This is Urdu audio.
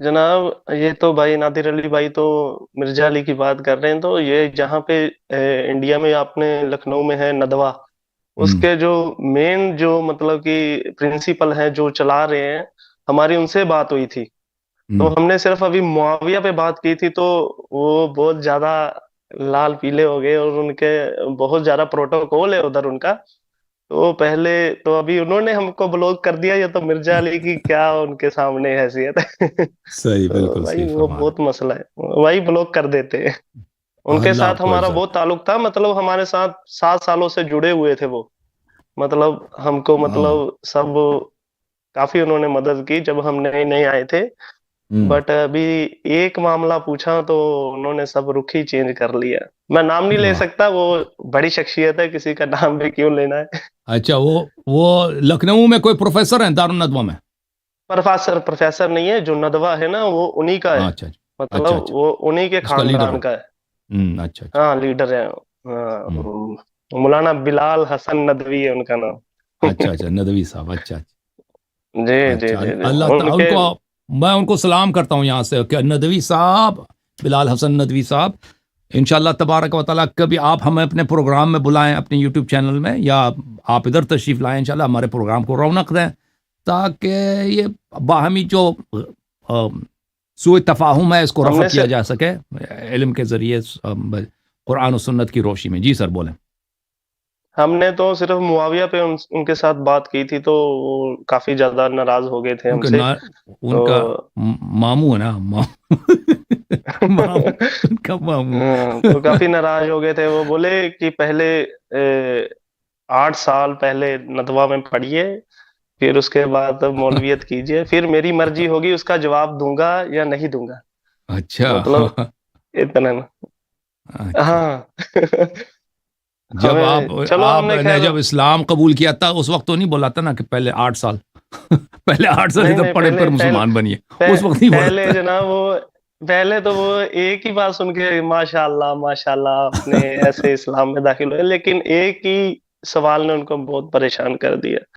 جناب یہ تو بھائی نادر علی بھائی تو مرزا علی کی بات کر رہے ہیں، تو یہ جہاں پہ انڈیا میں آپ نے لکھنؤ میں ہے ندوہ، اس ہوں کے جو مین جو مطلب کہ پرنسپل ہیں جو چلا رہے ہیں، ہماری ان سے بات ہوئی تھی، تو ہوں ہم نے صرف ابھی معاویہ پہ بات کی تھی، تو وہ بہت زیادہ لال پیلے ہو گئے، اور ان کے بہت زیادہ پروٹوکول ہے ادھر ان کا، تو پہلے تو ابھی انہوں نے ہم کو بلاک کر دیا، یہ تو مرزا علی کی کیا ان کے سامنے حیثیت ہے صحیح، تو بالکل بھائی صحیح وہ فرما رہے بہت مسئلہ ہے، وہی بلاک کر دیتے ہیں۔ ان ہیں، کے اللہ ساتھ آپ کو ہمارا عزت بہت دے۔ تعلق تھا، مطلب ہمارے ساتھ 7 سالوں سے جڑے ہوئے تھے وہ، مطلب ہم کو ہاں مطلب سب کافی انہوں نے مدد کی جب ہم نئے نئے آئے تھے، ہوں بٹ ابھی ایک معاملہ پوچھا تو انہوں نے سب رخ ہی چینج کر لیا۔ میں نام نہیں لے واہ، سکتا، وہ بڑی شخصیت ہے، کسی کا نام بھی کیوں لینا ہے۔ اچھا وہ لکھنؤ میں کوئی پروفیسر ہیں دارالندوہ میں؟ پروفیسر نہیں ہے، جو ندوہ ہے نا وہ انہی کا ہے، اچھا اچھا اچھا مطلب اچھا، وہ انہی کے اس کا لیڈر ہو؟ خاندان کا ہے۔ اچھا اچھا، ہاں لیڈر ہے، ہوں مولانا بلال حسن ندوی ہے ان کا نام۔ اچھا اچھا، ندوی صاحب، اچھا اچھا جی جی اچھا، جی جی اللہ ان تعالیٰ ان کے، کو، میں ان کو سلام کرتا ہوں یہاں سے کہ ندوی صاحب، بلال حسن ندوی صاحب، انشاءاللہ تبارک و تعالیٰ کبھی آپ ہمیں اپنے پروگرام میں بلائیں، اپنے یوٹیوب چینل میں، یا آپ ادھر تشریف لائیں، انشاءاللہ ہمارے پروگرام کو رونق دیں، تاکہ یہ باہمی جو سوء تفاہم ہے اس کو ہم رفع نے کیا جا سکے علم کے ذریعے، قرآن و سنت کی روشنی میں۔ جی سر بولیں۔ ہم نے تو صرف معاویہ پہ ان کے ساتھ بات کی تھی، تو وہ کافی زیادہ ناراض ہو گئے تھے ان ہم کا سے، ان تو کا ماموں ہے نا، ماموں، ان کا ماموں۔ تو کافی ناراض ہو گئے تھے، وہ بولے کہ پہلے 8 سال پہلے ندوہ میں پڑھیے، پھر اس کے بعد مولویت کیجئے، پھر میری مرضی ہوگی اس کا جواب دوں گا یا نہیں دوں گا، اچھا مطلب اتنا نا۔ اچھا، ہاں جب ہمیں چلو ہم آپ نے نے خیر، جب اسلام قبول کیا تھا اس وقت تو نہیں بولا تھا نا کہ پہلے 8 سال پہلے 8 سال نہیں ادھر نہیں، پڑھے پھر مسلمان بنیے، اس وقت نہیں بولا پہلے تھا؟ جناب وہ، پہلے تو وہ ایک ہی بات سن کے ماشاء اللہ آپ نے ایسے اسلام میں داخل ہوئے، لیکن ایک ہی سوال نے ان کو بہت پریشان کر دیا۔